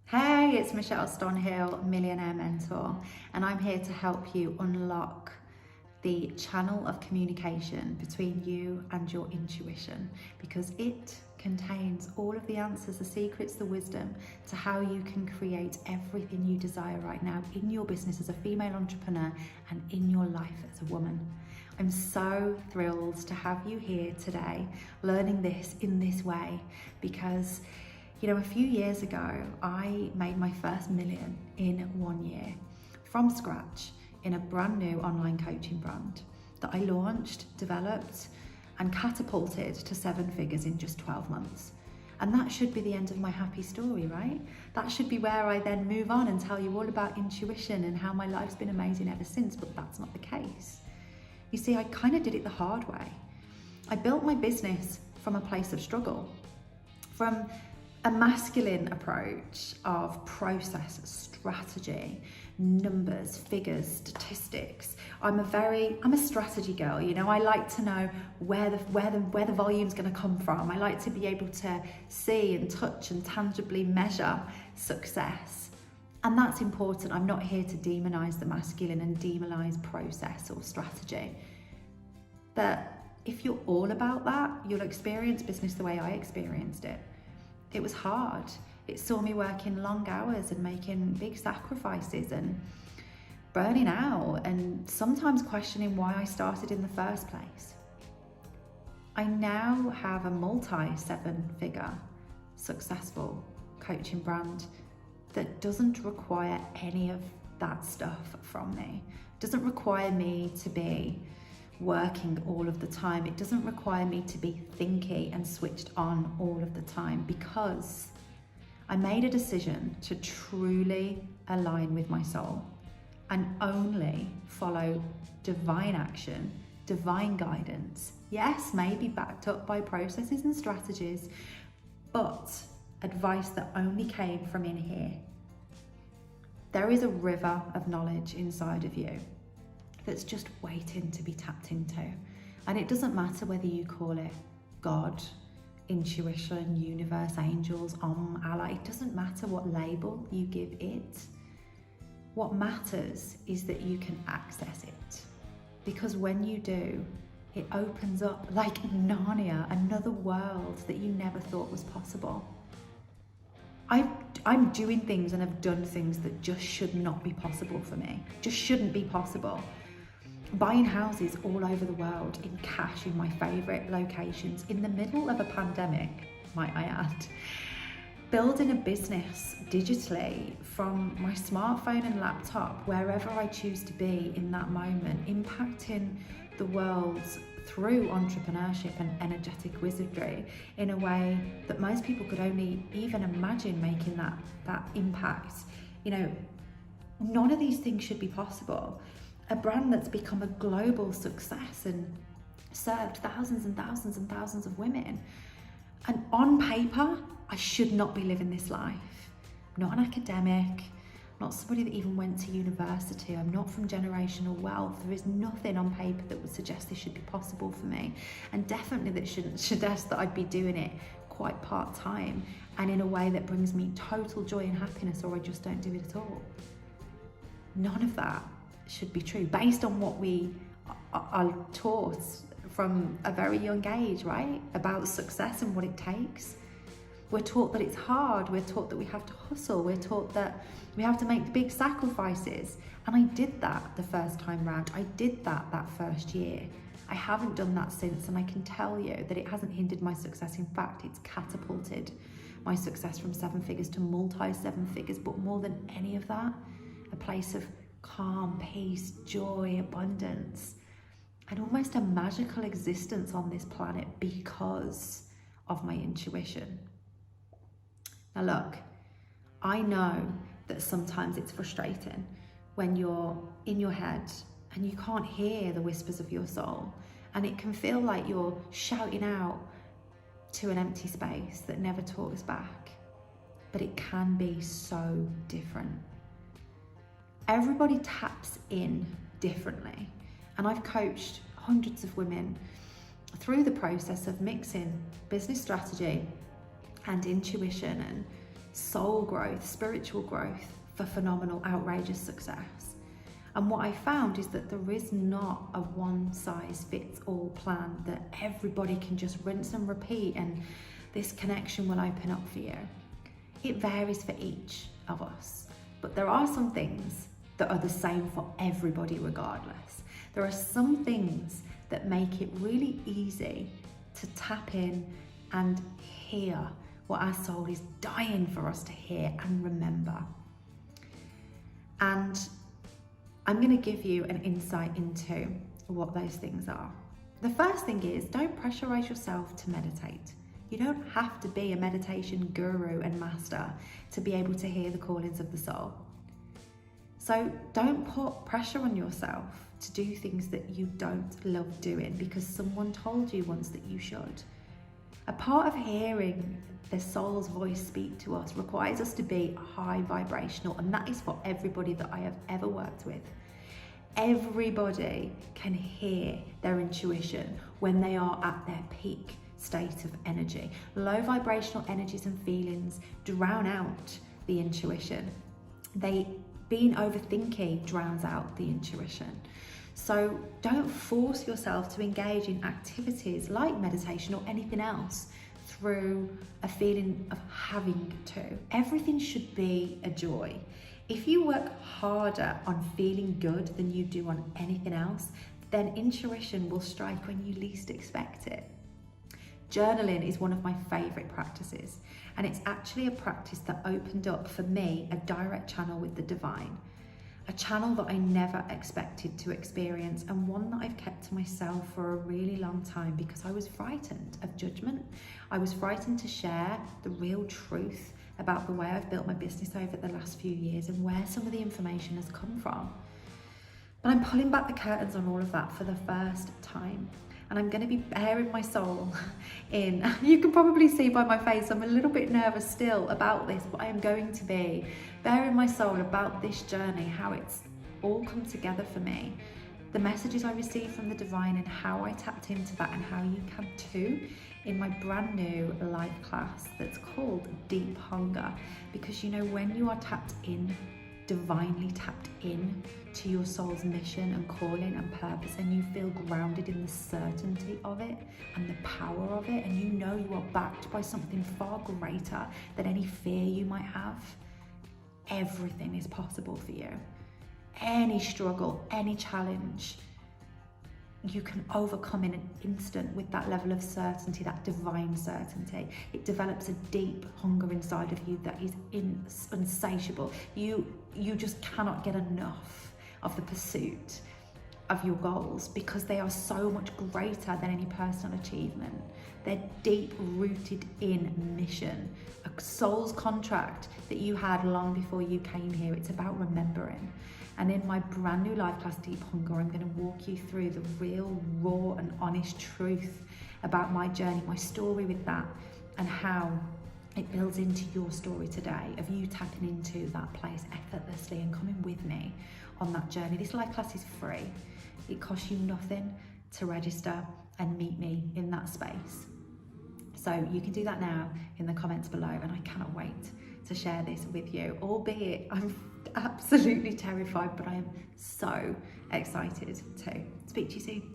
Hey, it's Michelle Stonhill, Millionaire Mentor, and I'm here to help you unlock the channel of communication between you and your intuition, because it contains all of the answers, the secrets, the wisdom to how you can create everything you desire right now in your business as a female entrepreneur and in your life as a woman. I'm so thrilled to have you here today learning this in this way, because a few years ago, I made my first million in 1 year from scratch in a brand new online coaching brand that I launched, developed, and catapulted to 7 figures in just 12 months. And that should be the end of my happy story, right? That should be where I then move on and tell you all about intuition and how my life's been amazing ever since, but that's not the case. You see, I kind of did it the hard way. I built my business from a place of struggle, from a masculine approach of process, strategy, numbers, figures, statistics. I'm a strategy girl. I like to know where the volume's going to come from. I like to be able to see and touch and tangibly measure success. And that's important. I'm not here to demonize the masculine and demonize process or strategy. But if you're all about that, you'll experience business the way I experienced it. It was hard. It saw me working long hours and making big sacrifices and burning out and sometimes questioning why I started in the first place. I now have a multi-7-figure successful coaching brand that doesn't require any of that stuff from me. It doesn't require me to be working all of the time. It doesn't require me to be thinky and switched on all of the time, because I made a decision to truly align with my soul and only follow divine action, divine guidance. Yes, maybe backed up by processes and strategies, but advice that only came from in here. There is a river of knowledge inside of you that's just waiting to be tapped into. And it doesn't matter whether you call it God, intuition, universe, angels, Allah. It doesn't matter what label you give it. What matters is that you can access it. Because when you do, it opens up like Narnia, another world that you never thought was possible. I'm doing things and have done things that just should not be possible for me, just shouldn't be possible. Buying houses all over the world in cash in my favourite locations in the middle of a pandemic, might I add. Building a business digitally from my smartphone and laptop, wherever I choose to be in that moment, impacting the world through entrepreneurship and energetic wizardry in a way that most people could only even imagine making that impact. None of these things should be possible. A brand that's become a global success and served thousands and thousands and thousands of women. And on paper, I should not be living this life. I'm not an academic, not somebody that even went to university. I'm not from generational wealth. There is nothing on paper that would suggest this should be possible for me. And definitely that shouldn't suggest that I'd be doing it quite part-time and in a way that brings me total joy and happiness, or I just don't do it at all. None of that should be true based on what we are taught from a very young age, right? About success and what it takes. We're taught that it's hard. We're taught that we have to hustle. We're taught that we have to make big sacrifices. And I did that the first time round. I did that first year. I haven't done that since, and I can tell you that it hasn't hindered my success. In fact, it's catapulted my success from 7 figures to multi-7 figures, but more than any of that, a place of calm, peace, joy, abundance, and almost a magical existence on this planet because of my intuition. Now look, I know that sometimes it's frustrating when you're in your head and you can't hear the whispers of your soul, and it can feel like you're shouting out to an empty space that never talks back, but it can be so different. Everybody taps in differently, and I've coached hundreds of women through the process of mixing business strategy and intuition and soul growth, spiritual growth, for phenomenal, outrageous success. And what I found is that there is not a one-size-fits-all plan that everybody can just rinse and repeat and this connection will open up for you. It varies for each of us, but there are some things that are the same for everybody regardless. There are some things that make it really easy to tap in and hear what our soul is dying for us to hear and remember. And I'm going to give you an insight into what those things are. The first thing is, don't pressurize yourself to meditate. You don't have to be a meditation guru and master to be able to hear the callings of the soul. So don't put pressure on yourself to do things that you don't love doing because someone told you once that you should. A part of hearing the soul's voice speak to us requires us to be high vibrational, and that is for everybody that I have ever worked with. Everybody can hear their intuition when they are at their peak state of energy. Low vibrational energies and feelings drown out the intuition. Being overthinking drowns out the intuition. So don't force yourself to engage in activities like meditation or anything else through a feeling of having to. Everything should be a joy. If you work harder on feeling good than you do on anything else, then intuition will strike when you least expect it. Journaling is one of my favourite practices, and it's actually a practice that opened up for me a direct channel with the divine. A channel that I never expected to experience, and one that I've kept to myself for a really long time because I was frightened of judgment. I was frightened to share the real truth about the way I've built my business over the last few years and where some of the information has come from. But I'm pulling back the curtains on all of that for the first time. And I'm going to be bearing my soul in. You can probably see by my face I'm a little bit nervous still about this, but I am going to be bearing my soul about this journey, how it's all come together for me, the messages I received from the divine and how I tapped into that, and how you can too in my brand new live class that's called Deep Hunger. Because you know, when you are tapped in, divinely tapped in to your soul's mission and calling and purpose, and you feel grounded in the certainty of it and the power of it, and you know you are backed by something far greater than any fear you might have, everything is possible for you. Any struggle, any challenge, you can overcome in an instant with that level of certainty, that divine certainty. It develops a deep hunger inside of you that is insatiable. You just cannot get enough of the pursuit of your goals because they are so much greater than any personal achievement. They're deep rooted in mission, a soul's contract that you had long before you came here. It's about remembering. And in my brand new live class, Deep Hunger, I'm going to walk you through the real, raw and honest truth about my journey, my story with that, and how it builds into your story today of you tapping into that place effortlessly and coming with me on that journey. This live class is free. It costs you nothing to register and meet me in that space. So you can do that now in the comments below, and I cannot wait to share this with you, albeit I'm absolutely terrified, but I am so excited to speak to you soon.